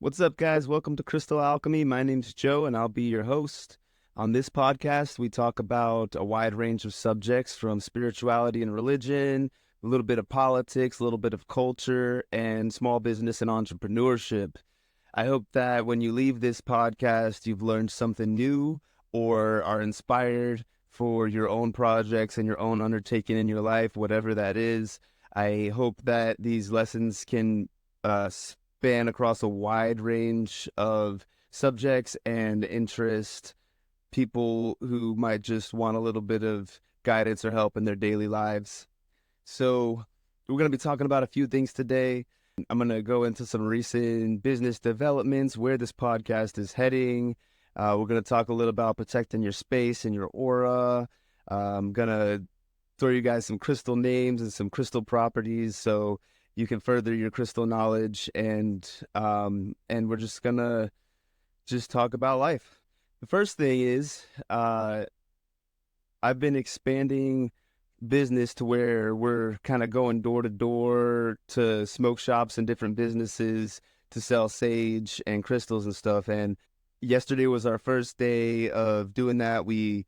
What's up, guys? Welcome to Crystal Alchemy. My name's Joe, and I'll be your host. On this podcast, we talk about a wide range of subjects from spirituality and religion, a little bit of politics, a little bit of culture, and small business and entrepreneurship. I hope that when you leave this podcast, you've learned something new or are inspired for your own projects and your own undertaking in your life, whatever that is. I hope that these lessons can span across a wide range of subjects and interest people who might just want a little bit of guidance or help in their daily lives. So, we're going to be talking about a few things today. I'm going to go into some recent business developments, where this podcast is heading. We're going to talk a little about protecting your space and your aura. I'm going to throw you guys some crystal names and some crystal properties so you can further your crystal knowledge, and we're just going to talk about life. The first thing is I've been expanding business to where we're kind of going door to door to smoke shops and different businesses to sell sage and crystals and stuff. And yesterday was our first day of doing that. We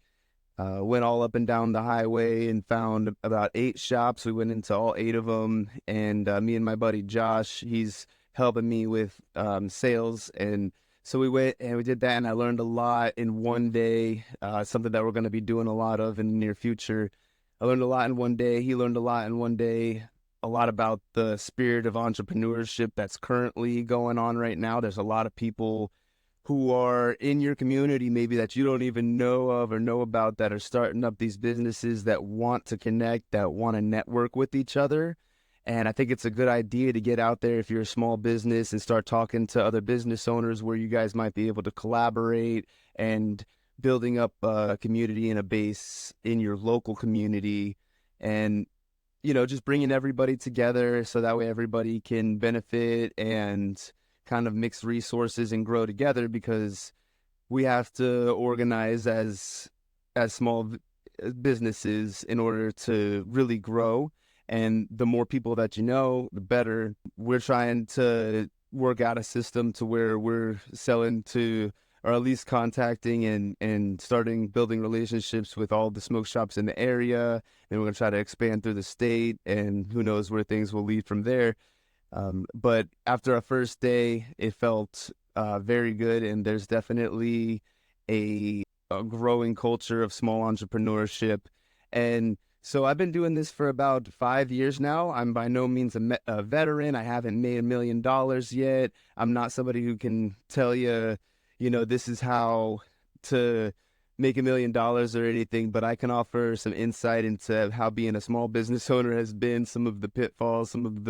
went all up and down the highway and found about 8 shops. We went into all 8 of them, and me and my buddy Josh, he's helping me with sales. And so we went and we did that, and I learned a lot in one day, something that we're going to be doing a lot of in the near future. I learned a lot in one day. He learned a lot in one day, a lot about the spirit of entrepreneurship that's currently going on right now. There's a lot of people who are in your community maybe that you don't even know of or know about that are starting up these businesses that want to connect, that want to network with each other. And I think it's a good idea to get out there if you're a small business and start talking to other business owners where you guys might be able to collaborate and building up a community and a base in your local community, and just bringing everybody together so that way everybody can benefit and kind of mix resources and grow together, because we have to organize as small businesses in order to really grow. And the more people that you know, the better. We're trying to work out a system to where we're selling to, or at least contacting and starting building relationships with all the smoke shops in the area. And we're going to try to expand through the state, and who knows where things will lead from there. But after our first day, it felt very good, and there's definitely a growing culture of small entrepreneurship. And so I've been doing this for about 5 years now. I'm by no means a veteran. I haven't made $1 million yet. I'm not somebody who can tell you, this is how to make $1 million or anything, but I can offer some insight into how being a small business owner has been, some of the pitfalls, some of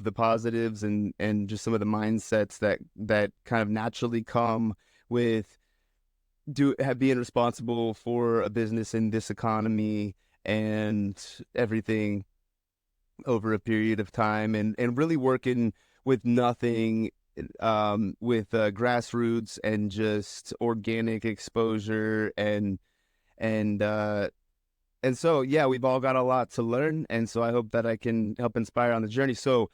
the positives, and just some of the mindsets that kind of naturally come with being responsible for a business in this economy and everything over a period of time, and really working with nothing, with grassroots and just organic exposure, and and uh and so, yeah, we've all got a lot to learn, and so I hope that I can help inspire on the journey. So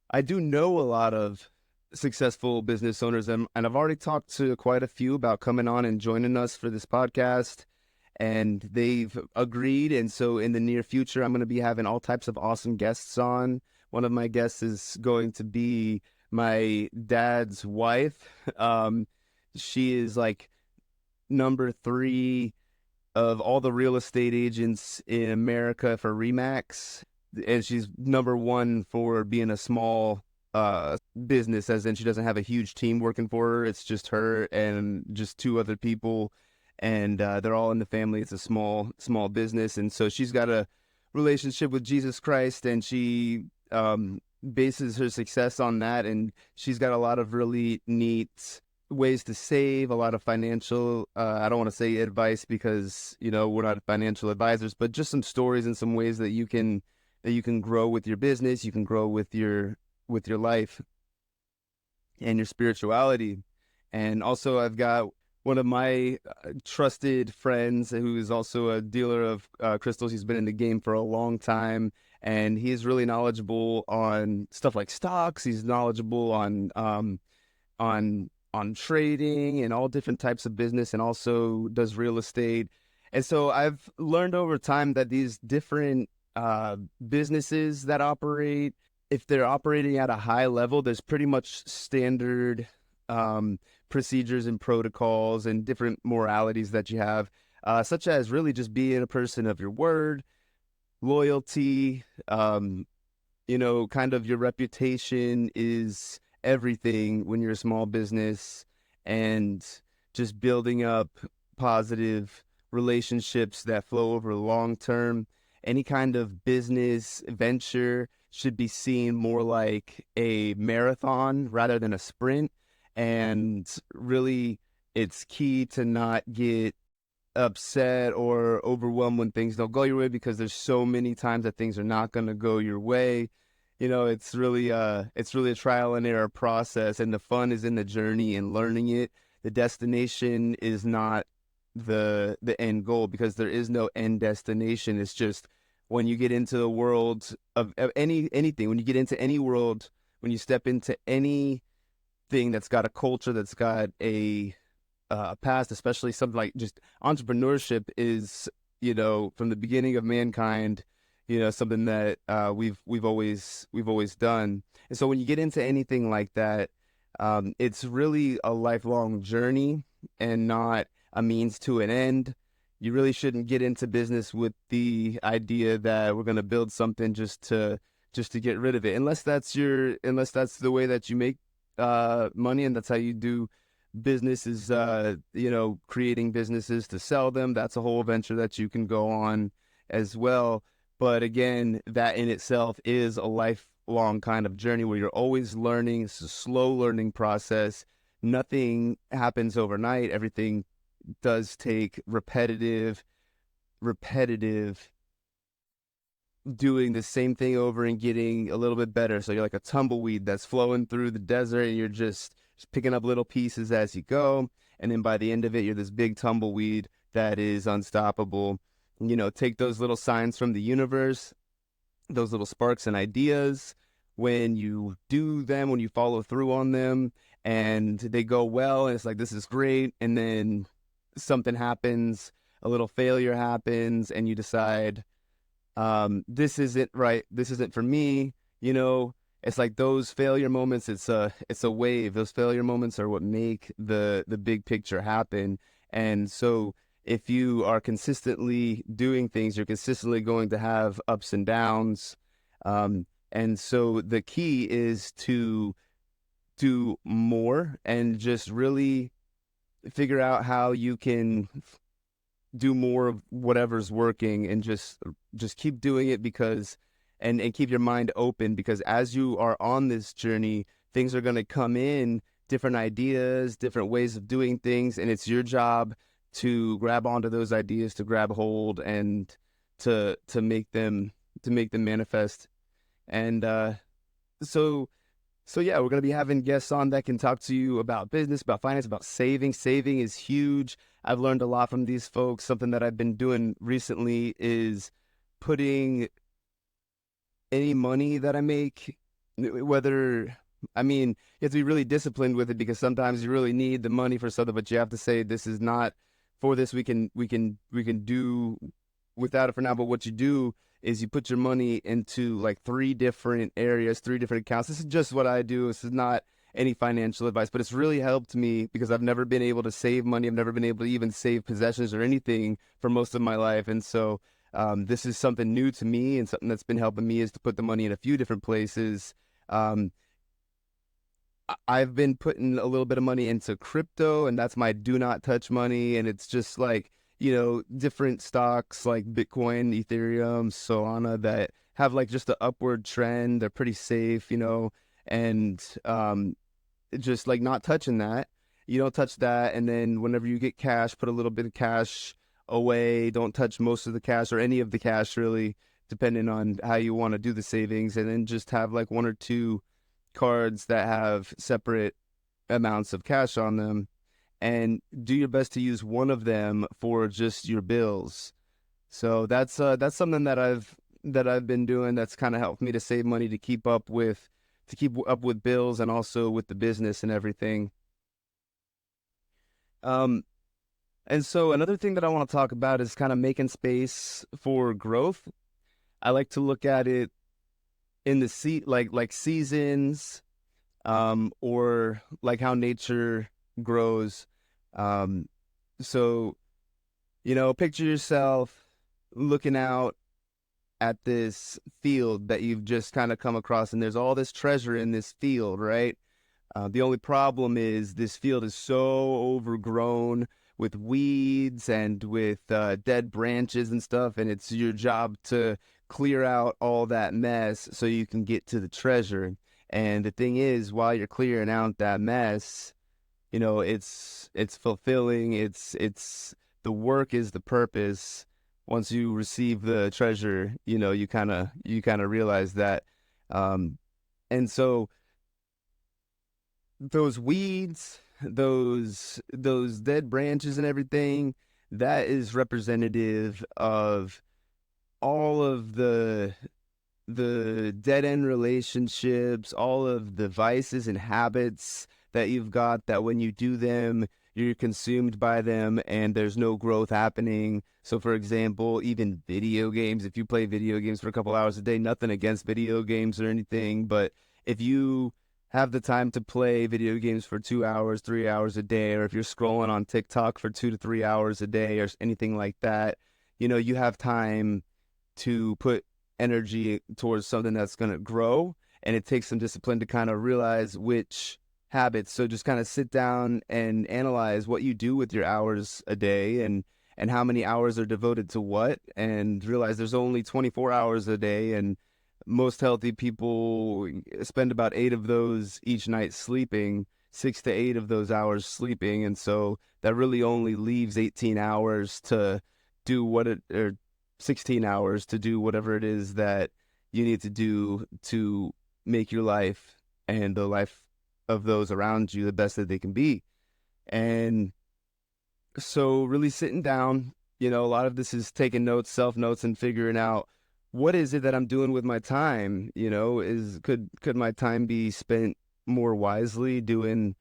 I do know a lot of successful business owners, and I've already talked to quite a few about coming on and joining us for this podcast, and they've agreed. And so in the near future, I'm going to be having all types of awesome guests on. One of my guests is going to be my dad's wife. She is like number 3 of all the real estate agents in America for Remax, and she's number 1 for being a small business, as in she doesn't have a huge team working for her. It's just her and just 2 other people, and they're all in the family. It's a small business, and so she's got a relationship with Jesus Christ, and she bases her success on that, and she's got a lot of really neat ways to save, a lot of financial, I don't want to say advice, because we're not financial advisors, but just some stories and some ways that you can grow with your business, you can grow with your life and your spirituality. And also I've got one of my trusted friends who is also a dealer of crystals. He's been in the game for a long time, and he is really knowledgeable on stuff like stocks. He's knowledgeable on trading and all different types of business, and also does real estate. And so I've learned over time that these different businesses that operate, if they're operating at a high level, there's pretty much standard um, procedures and protocols and different moralities that you have, such as really just being a person of your word, loyalty, kind of your reputation is everything when you're a small business, and just building up positive relationships that flow over long term. Any kind of business venture should be seen more like a marathon rather than a sprint. And really, it's key to not get upset or overwhelmed when things don't go your way, because there's so many times that things are not going to go your way. It's really a trial and error process, and the fun is in the journey and learning it. The destination is not the end goal, because there is no end destination. It's just when you get into the world of anything, when you get into any world, when you step into anything that's got a culture, that's got a past, especially something like just entrepreneurship is, from the beginning of mankind, something that we've always done. And so when you get into anything like that, it's really a lifelong journey and not a means to an end. You really shouldn't get into business with the idea that we're going to build something just to get rid of it, unless that's the way that you make money, and that's how you do business, is creating businesses to sell them. That's a whole venture that you can go on as well. But again, that in itself is a lifelong kind of journey where you're always learning. It's a slow learning process. Nothing happens overnight. Everything does take repetitive doing the same thing over and getting a little bit better. So you're like a tumbleweed that's flowing through the desert, and you're just picking up little pieces as you go. And then by the end of it, you're this big tumbleweed that is unstoppable. Take those little signs from the universe, those little sparks and ideas. When you do them, when you follow through on them, and they go well, and it's like, this is great. And then something happens, a little failure happens, and you decide, this isn't right. This isn't for me. It's like those failure moments. It's a wave. Those failure moments are what make the big picture happen. And so if you are consistently doing things, you're consistently going to have ups and downs. And so the key is to do more and just really figure out how you can do more of whatever's working, and just keep doing it, because and keep your mind open, because as you are on this journey, things are going to come in, different ideas, different ways of doing things, and it's your job to grab onto those ideas, to grab hold, and to make them manifest. And so yeah, we're going to be having guests on that can talk to you about business, about finance, about saving. Saving is huge. I've learned a lot from these folks. Something that I've been doing recently is putting any money that I make, you have to be really disciplined with it, because sometimes you really need the money for something, but you have to say, this is not for this. We can do without it for now. But what you do is you put your money into like 3 different areas, 3 different accounts. This is just what I do. This is not any financial advice, but it's really helped me, because I've never been able to save money. I've never been able to even save possessions or anything for most of my life. And so this is something new to me, and something that's been helping me is to put the money in a few different places. I've been putting a little bit of money into crypto, and that's my do not touch money. And it's just like, different stocks like Bitcoin, Ethereum, Solana, that have like just an upward trend. They're pretty safe, and just like not touching that. You don't touch that. And then whenever you get cash, put a little bit of cash away. Don't touch most of the cash, or any of the cash, really, depending on how you want to do the savings. And then just have like 1 or 2 cards that have separate amounts of cash on them. and do your best to use one of them for just your bills. So that's something that I've been doing that's kind of helped me to save money to keep up with bills and also with the business and everything. Um, and so another thing that I want to talk about is kind of making space for growth. I like to look at it in the like seasons, or like how nature grows. Um, so picture yourself looking out at this field that you've just kind of come across, and there's all this treasure in this field, right? The only problem is this field is so overgrown with weeds and with dead branches and stuff, and it's your job to clear out all that mess so you can get to the treasure. And the thing is, while you're clearing out that mess, it's fulfilling. It's the work is the purpose. Once you receive the treasure, you kind of realize that. Um, and so those weeds, those dead branches and everything, that is representative of all of the dead end relationships, all of the vices and habits that you've got that when you do them, you're consumed by them and there's no growth happening. So, for example, even video games, if you play video games for a couple hours a day, nothing against video games or anything, but if you have the time to play video games for 2 hours, 3 hours a day, or if you're scrolling on TikTok for 2 to 3 hours a day or anything like that, you have time to put energy towards something that's going to grow. And it takes some discipline to kind of realize which habits. So just kind of sit down and analyze what you do with your hours a day, and how many hours are devoted to what, and realize there's only 24 hours a day. And most healthy people spend about 8 of those each night sleeping, 6 to 8 of those hours sleeping. And so that really only leaves 18 hours to do or 16 hours to do whatever it is that you need to do to make your life and the life of those around you the best that they can be. And so really sitting down, a lot of this is taking notes, self notes, and figuring out what is it that I'm doing with my time. Could my time be spent more wisely doing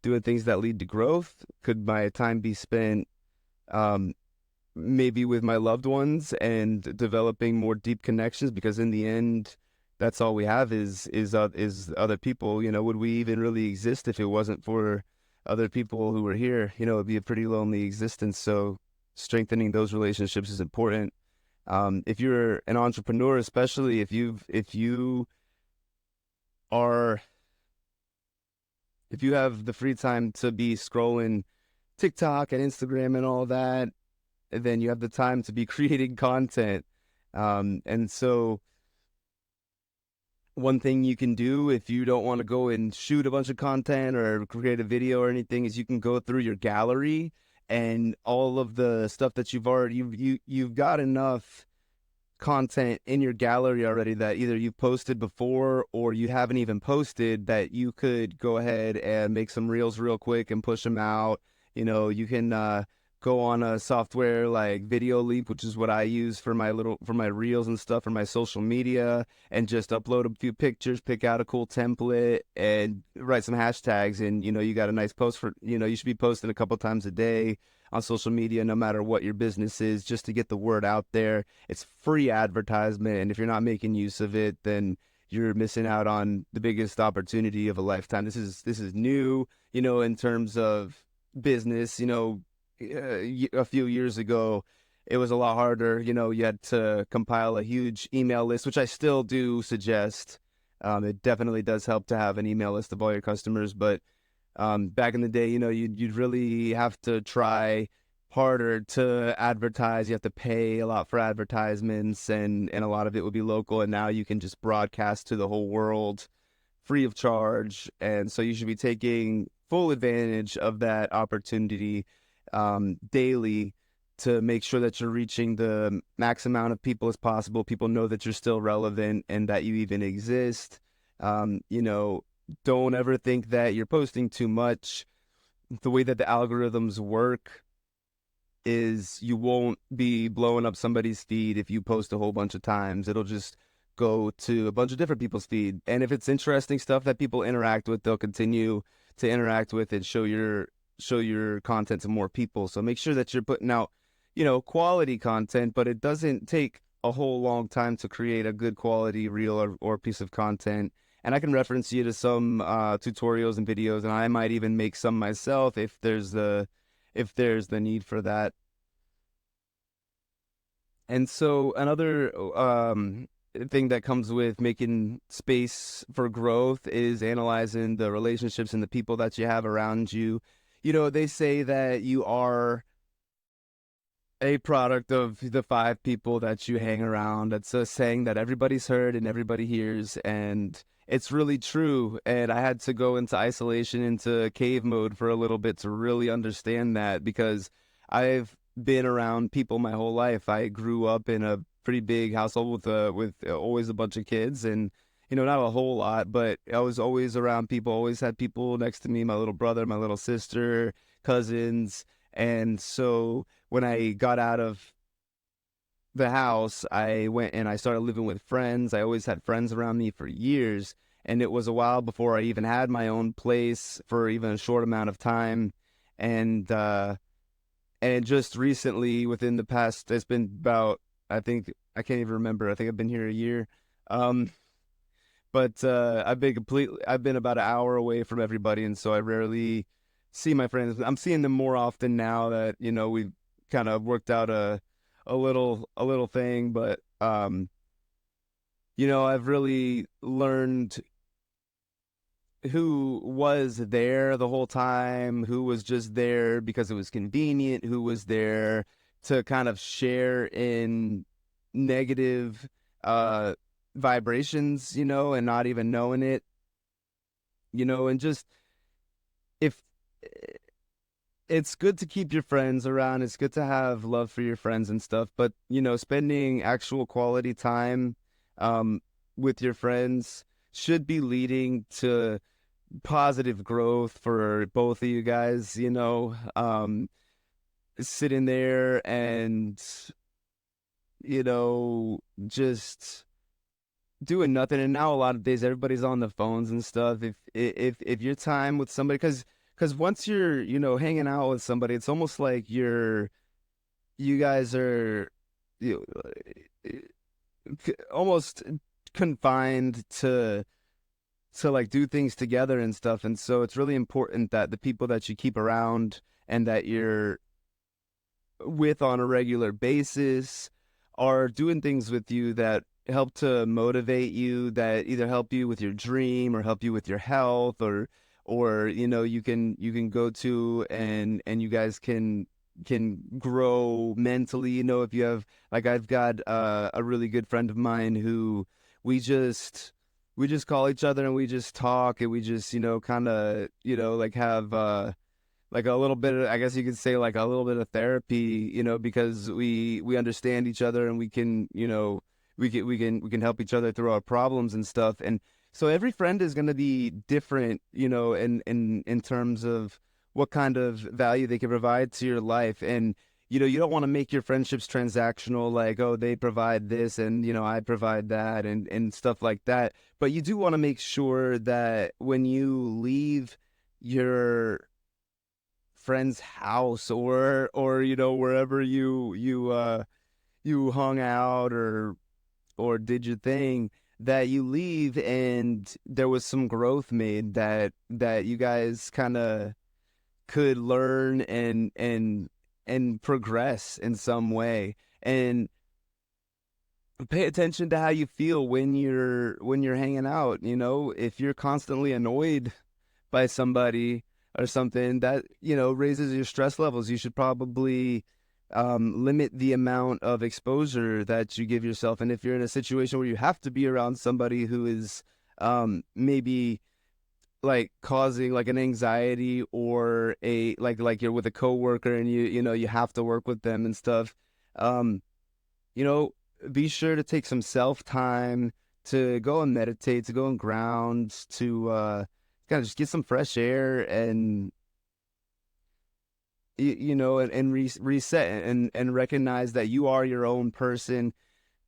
things that lead to growth? Could my time be spent um, maybe with my loved ones and developing more deep connections? Because in the end, that's all we have is other people. Would we even really exist if it wasn't for other people who were here? It'd be a pretty lonely existence. So strengthening those relationships is important. If you're an entrepreneur, especially are if you have the free time to be scrolling TikTok and Instagram and all that, then you have the time to be creating content. And so one thing you can do if you don't want to go and shoot a bunch of content or create a video or anything is you can go through your gallery and all of the stuff that you've got enough content in your gallery already that either you've posted before or you haven't even posted, that you could go ahead and make some reels real quick and push them out. You can go on a software like Video Leap, which is what I use for my reels and stuff for my social media, and just upload a few pictures, pick out a cool template, and write some hashtags. And you got a nice post for you should be posting a couple times a day on social media, no matter what your business is, just to get the word out there. It's free advertisement, and if you're not making use of it, then you're missing out on the biggest opportunity of a lifetime. This is new, in terms of business. A few years ago, it was a lot harder. You had to compile a huge email list, which I still do suggest. It definitely does help to have an email list of all your customers, but back in the day, you'd really have to try harder to advertise. You have to pay a lot for advertisements, and a lot of it would be local. And now you can just broadcast to the whole world free of charge. And so you should be taking full advantage of that opportunity daily to make sure that you're reaching the max amount of people as possible. People know that you're still relevant and that you even exist. Don't ever think that you're posting too much. the way that the algorithms work is you won't be blowing up somebody's feed if you post a whole bunch of times. It'll just go to a bunch of different people's feed. And if it's interesting stuff that people interact with, they'll continue to interact with and show your content to more people. So make sure that you're putting out, quality content, but it doesn't take a whole long time to create a good quality reel or piece of content. And I can reference you to some tutorials and videos, and I might even make some myself if there's the need for that. And so another thing that comes with making space for growth is analyzing the relationships and the people that you have around you. They say that you are a product of the five people that you hang around. That's a saying that everybody's heard and everybody hears, and it's really true. And I had to go into isolation, into cave mode for a little bit to really understand that, because I've been around people my whole life. I grew up in a pretty big household with always a bunch of kids, and not a whole lot, but I was always around people. Always had people next to me, my little brother, my little sister, cousins. And so when I got out of the house, I went and I started living with friends. I always had friends around me for years, and it was a while before I even had my own place for even a short amount of time. And just recently, within the past, it's been about, I think, I can't even remember. I think I've been here a year. Um, but I've been about an hour away from everybody, and so I rarely see my friends. I'm seeing them more often now that, we've kind of worked out a little thing. But I've really learned who was there the whole time, who was just there because it was convenient, who was there to kind of share in negative uh vibrations, and not even knowing it, and just, if it's good to keep your friends around, it's good to have love for your friends and stuff, but spending actual quality time um with your friends should be leading to positive growth for both of you guys, sitting there and, just doing nothing. And now a lot of days everybody's on the phones and stuff. If your time with somebody, because once you're, hanging out with somebody, it's almost like you guys are, you almost confined to like do things together and stuff. And so it's really important that the people that you keep around and that you're with on a regular basis are doing things with you that help to motivate you, that either help you with your dream or help you with your health, or you can go to, and you guys can grow mentally. If you have, like, I've got a really good friend of mine who we just call each other and we just talk, and we just kind of like have like a little bit of, I guess you could say, like a little bit of therapy, because we understand each other, and we can help each other through our problems and stuff. And so every friend is going to be different, in terms of what kind of value they can provide to your life. And you don't want to make your friendships transactional, like, oh, they provide this and I provide that, and stuff like that. But you do want to make sure that when you leave your friend's house, or wherever you hung out, or did your thing, that you leave and there was some growth made, that you guys kind of could learn and progress in some way. And pay attention to how you feel when you're hanging out. If you're constantly annoyed by somebody or something, that raises your stress levels. You should probably limit the amount of exposure that you give yourself. And if you're in a situation where you have to be around somebody who is maybe like causing like an anxiety, or a like you're with a coworker and you have to work with them and stuff, um you know be sure to take some self time to go and meditate, to go and ground, to kind of just get some fresh air, and and reset and recognize that you are your own person,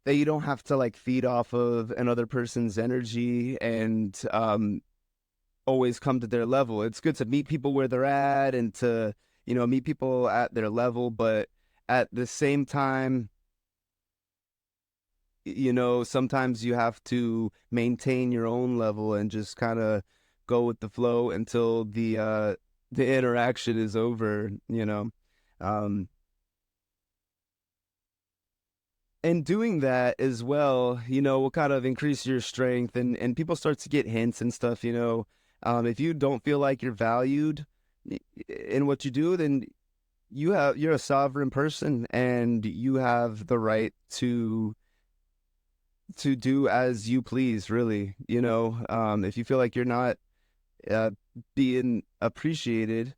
that you don't have to like feed off of another person's energy and always come to their level. It's good to meet people where they're at and to, meet people at their level, but at the same time, sometimes you have to maintain your own level and just kind of go with the flow until the interaction is over. Um, and doing that as well, will kind of increase your strength and people start to get hints and stuff. If you don't feel like you're valued in what you do, then you're a sovereign person and you have the right to do as you please, really. If you feel like you're not uh, being appreciated,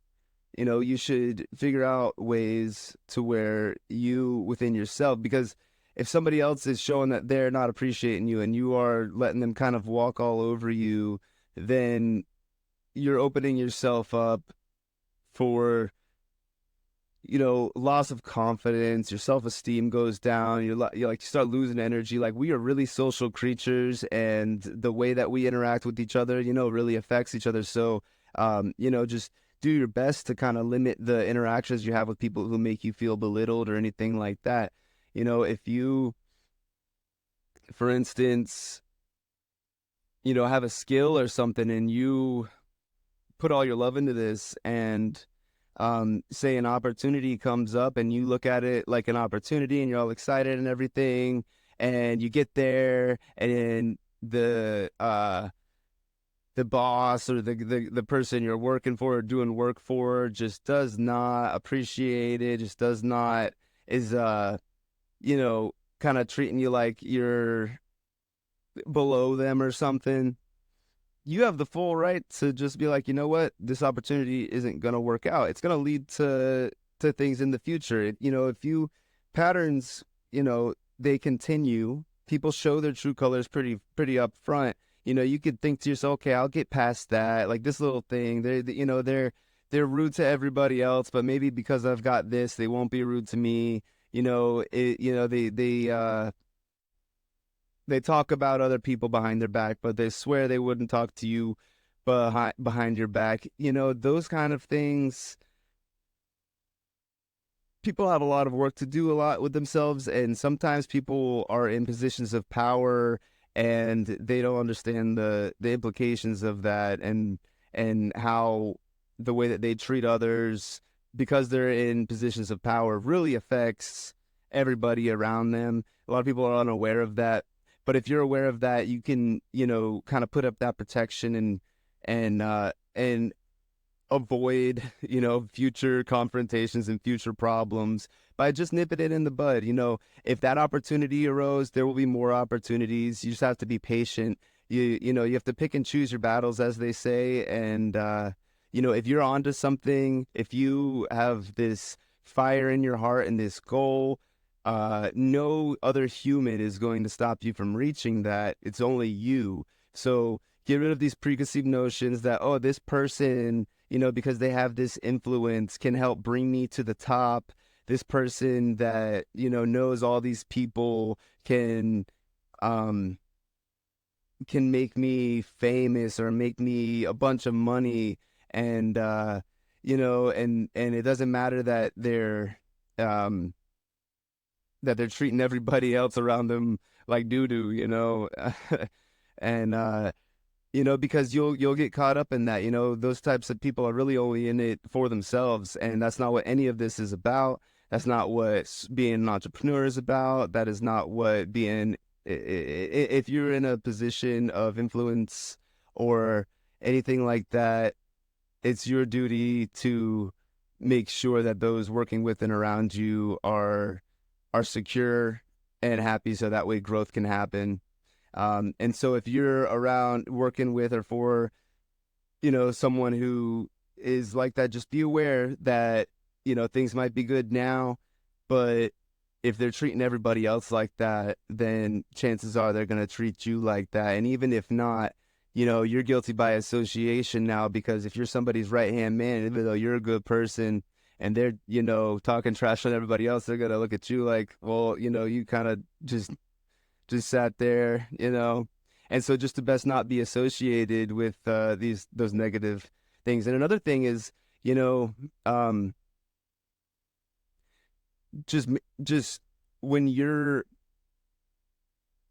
you should figure out ways to where you within yourself, because if somebody else is showing that they're not appreciating you and you are letting them kind of walk all over you, then you're opening yourself up for loss of confidence. Your self-esteem goes down. You start losing energy. Like, we are really social creatures, and the way that we interact with each other, really affects each other. So, just do your best to kind of limit the interactions you have with people who make you feel belittled or anything like that. If you, for instance, have a skill or something and you put all your love into this, and say an opportunity comes up and you look at it like an opportunity and you're all excited and everything, and you get there and the boss or the person you're working for or doing work for just does not appreciate it, just does not, is kind of treating you like you're below them or something. You have the full right to just be like, you know what, this opportunity isn't going to work out. It's going to lead to things in the future. If you patterns, they continue. People show their true colors pretty upfront. You could think to yourself, okay, I'll get past that. Like, this little thing, they're rude to everybody else, but maybe because I've got this, they won't be rude to me. They talk about other people behind their back, but they swear they wouldn't talk to you behind your back. Those kind of things. People have a lot of work to do a lot with themselves, and sometimes people are in positions of power and they don't understand the implications of that, and how the way that they treat others because they're in positions of power really affects everybody around them. A lot of people are unaware of that. But if you're aware of that, you can, kind of put up that protection and avoid, future confrontations and future problems by just nipping it in the bud. If that opportunity arose, there will be more opportunities. You just have to be patient. You have to pick and choose your battles, as they say. And, if you're onto something, if you have this fire in your heart and this goal, no other human is going to stop you from reaching that. It's only you. So get rid of these preconceived notions that, oh, this person, because they have this influence, can help bring me to the top. This person that, knows all these people can make me famous or make me a bunch of money. And, and it doesn't matter um, that they're treating everybody else around them like doo-doo. And, because you'll get caught up in that. Those types of people are really only in it for themselves, and that's not what any of this is about. That's not what being an entrepreneur is about. That is not what being, if you're in a position of influence or anything like that, it's your duty to make sure that those working with and around you are secure and happy, so that way growth can happen. And so if you're around working with or for, someone who is like that, just be aware that, things might be good now, but if they're treating everybody else like that, then chances are they're going to treat you like that. And even if not, you're guilty by association now, because if you're somebody's right-hand man, even though you're a good person and they're, talking trash on everybody else, they're gonna look at you like, well, you kind of just sat there, and so just to best not be associated with those negative things. And another thing is, you know, um, just when you're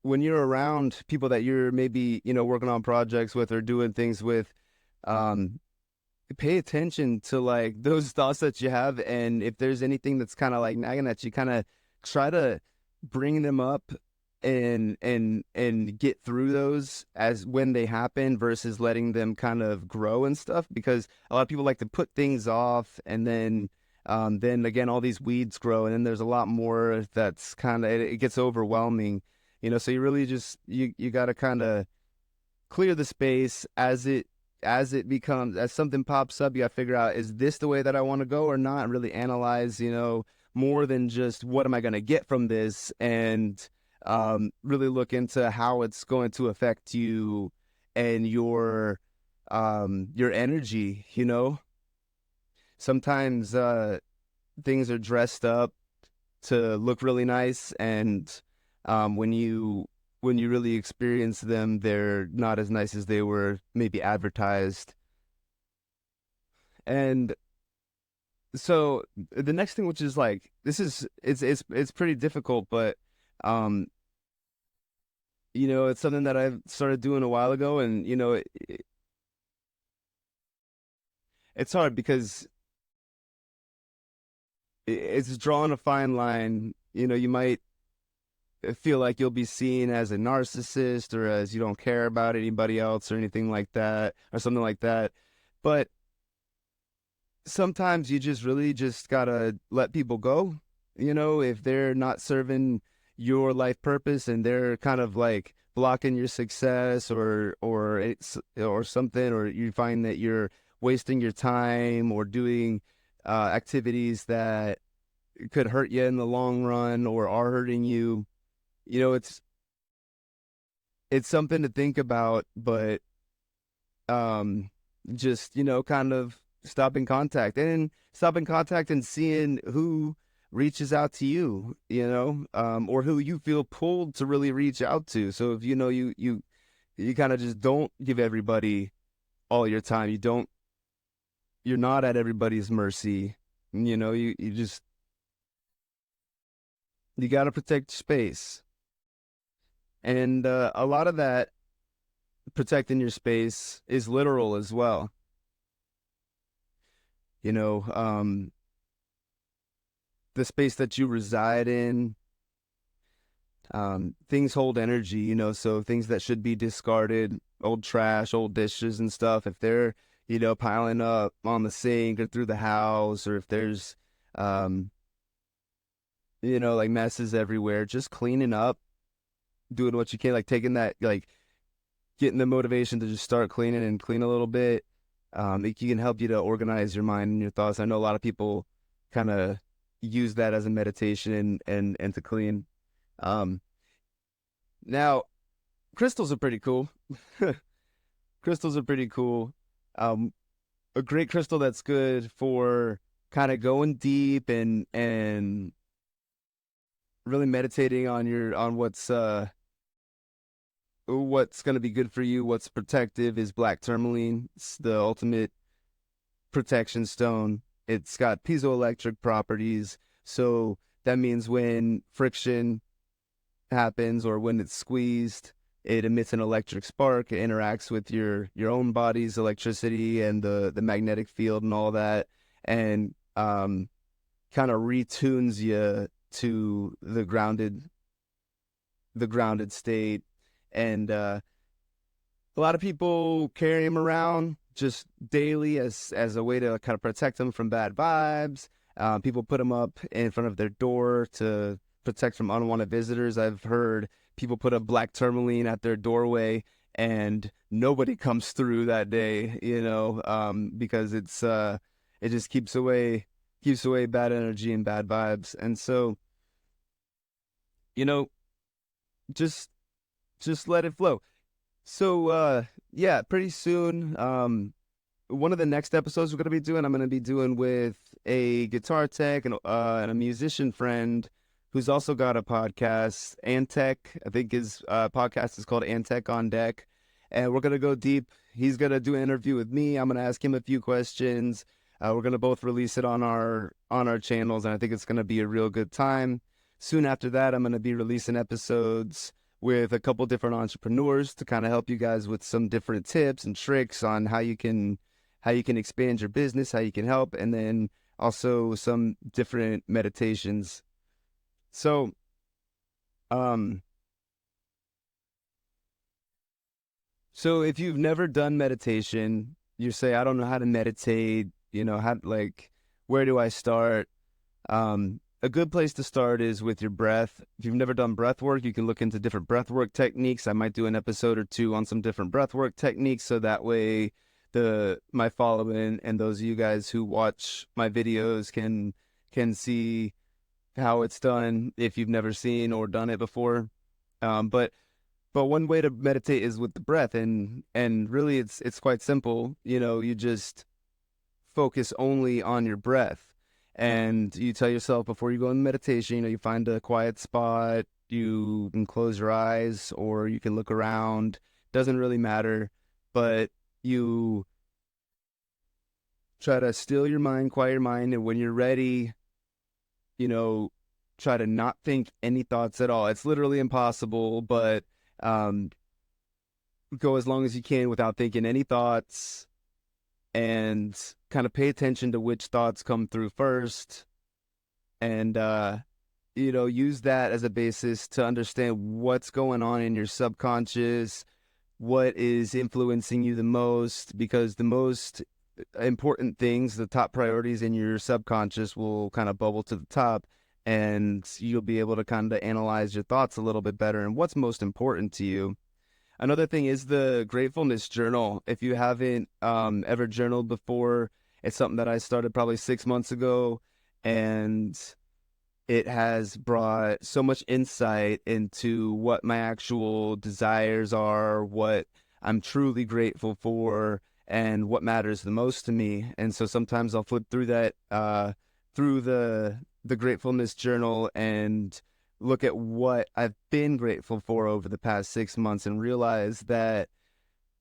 when you're around people that you're maybe, working on projects with or doing things with, um, pay attention to like those thoughts that you have, and if there's anything that's kind of like nagging at you, kind of try to bring them up and get through those as when they happen versus letting them kind of grow and stuff, because a lot of people like to put things off, and then again all these weeds grow, and then there's a lot more that's kind of, it gets overwhelming, so you really just you got to kind of clear the space as it becomes, as something pops up. You got to figure out, is this the way that I want to go or not, and really analyze, more than just what am I going to get from this, and really look into how it's going to affect you and your energy. Sometimes things are dressed up to look really nice, and when you really experience them, they're not as nice as they were maybe advertised. And so the next thing, which is like, this is it's pretty difficult, but um, it's something that I've started doing a while ago, and it's hard because it's drawing a fine line. You might feel like you'll be seen as a narcissist, or as you don't care about anybody else or anything like that, or something like that. But sometimes you just really just gotta let people go. If they're not serving your life purpose, and they're kind of like blocking your success, or something, or you find that you're wasting your time or doing activities that could hurt you in the long run or are hurting you, it's something to think about. But um just kind of stop in contact and seeing who reaches out to you, or who you feel pulled to really reach out to. So if you kind of just don't give everybody all your time, you're not at everybody's mercy. You just, you got to protect space. And a lot of that protecting your space is literal as well. you know um the space that you reside in. Things hold energy, so things that should be discarded, old trash, old dishes and stuff, if they're, piling up on the sink or through the house, or if there's, um, like messes everywhere, just cleaning up, doing what you can, like taking that, like getting the motivation to just start cleaning and clean a little bit. It can help you to organize your mind and your thoughts. I know a lot of people kind of use that as a meditation and to clean. Um, Now, crystals are pretty cool. Crystals are pretty cool. Um, a great crystal that's good for kind of going deep and really meditating on what's going to be good for you, what's protective, is black tourmaline. It's the ultimate protection stone. It's got piezoelectric properties, so that means when friction happens or when it's squeezed, it emits an electric spark. It interacts with your own body's electricity and the magnetic field and all that, and kind of retunes you to the grounded state. And a lot of people carry them around just daily as a way to kind of protect them from bad vibes. People put them up in front of their door to protect from unwanted visitors. I've heard people put a black tourmaline at their doorway and nobody comes through that day, because it just keeps away bad energy and bad vibes. And so, you know, just let it flow. So yeah, pretty soon, one of the next episodes we're going to be doing, I'm going to be doing with a guitar tech and a musician friend who's also got a podcast, Antech. I think his podcast is called Antech on Deck. And we're going to go deep. He's going to do an interview with me. I'm going to ask him a few questions. We're going to both release it on our channels, and I think it's going to be a real good time. Soon after that, I'm going to be releasing episodes with a couple different entrepreneurs to kind of help you guys with some different tips and tricks on how you can expand your business, how you can help, and then also some different meditations. So, um, so if you've never done meditation, you say, I don't know how to meditate, where do I start? A good place to start is with your breath. If you've never done breath work, you can look into different breath work techniques. I might do an episode or two on some different breath work techniques, so that way my following and those of you guys who watch my videos can see how it's done if you've never seen or done it before. But one way to meditate is with the breath, and really it's quite simple. You just focus only on your breath, and you tell yourself before you go in meditation, you find a quiet spot, you can close your eyes or you can look around, doesn't really matter, but you try to still your mind, quiet your mind, and when you're ready, you know, try to not think any thoughts at all. It's literally impossible, but um, go as long as you can without thinking any thoughts, and kind of pay attention to which thoughts come through first, and use that as a basis to understand what's going on in your subconscious, what is influencing you the most, because the most important things, the top priorities in your subconscious will kind of bubble to the top, and you'll be able to kind of analyze your thoughts a little bit better and what's most important to you. Another thing is the gratefulness journal. If you haven't ever journaled before, it's something that I started probably 6 months ago, and it has brought so much insight into what my actual desires are, what I'm truly grateful for, and what matters the most to me. And so sometimes I'll flip through that, through the gratefulness journal, and look at what I've been grateful for over the past 6 months, and realize that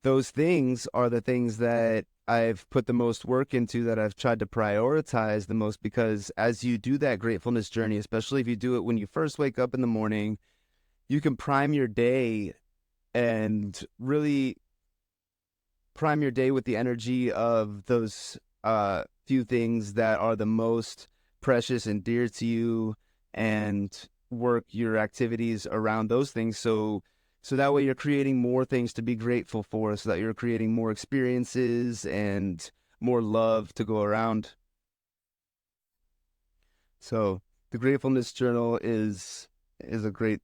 those things are the things that I've put the most work into, that I've tried to prioritize the most. Because as you do that gratefulness journey, especially if you do it when you first wake up in the morning, you can prime your day, and really prime your day with the energy of those few things that are the most precious and dear to you, and work your activities around those things. So that way you're creating more things to be grateful for, so that you're creating more experiences and more love to go around. So the gratefulness journal is a great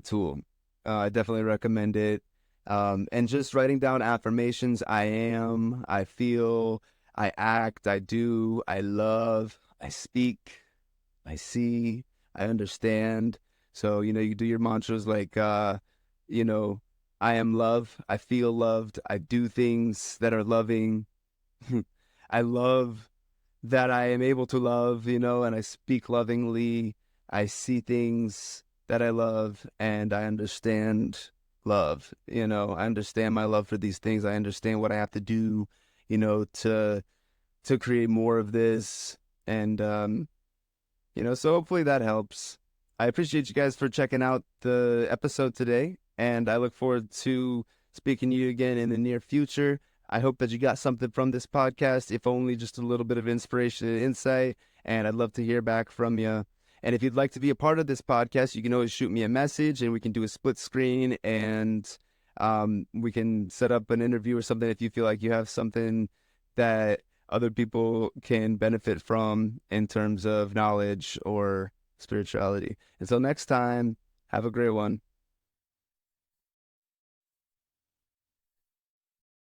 tool. I definitely recommend it. And just writing down affirmations: I am, I feel, I act, I do, I love, I speak, I see, I understand. So, you do your mantras like, I am love, I feel loved, I do things that are loving. I love that I am able to love, and I speak lovingly. I see things that I love, and I understand love. I understand my love for these things. I understand what I have to do, to create more of this. And, so hopefully that helps. I appreciate you guys for checking out the episode today, and I look forward to speaking to you again in the near future. I hope that you got something from this podcast, if only just a little bit of inspiration and insight, and I'd love to hear back from you. And if you'd like to be a part of this podcast, you can always shoot me a message, and we can do a split screen, and we can set up an interview or something if you feel like you have something that other people can benefit from in terms of knowledge or spirituality. Until next time, have a great one.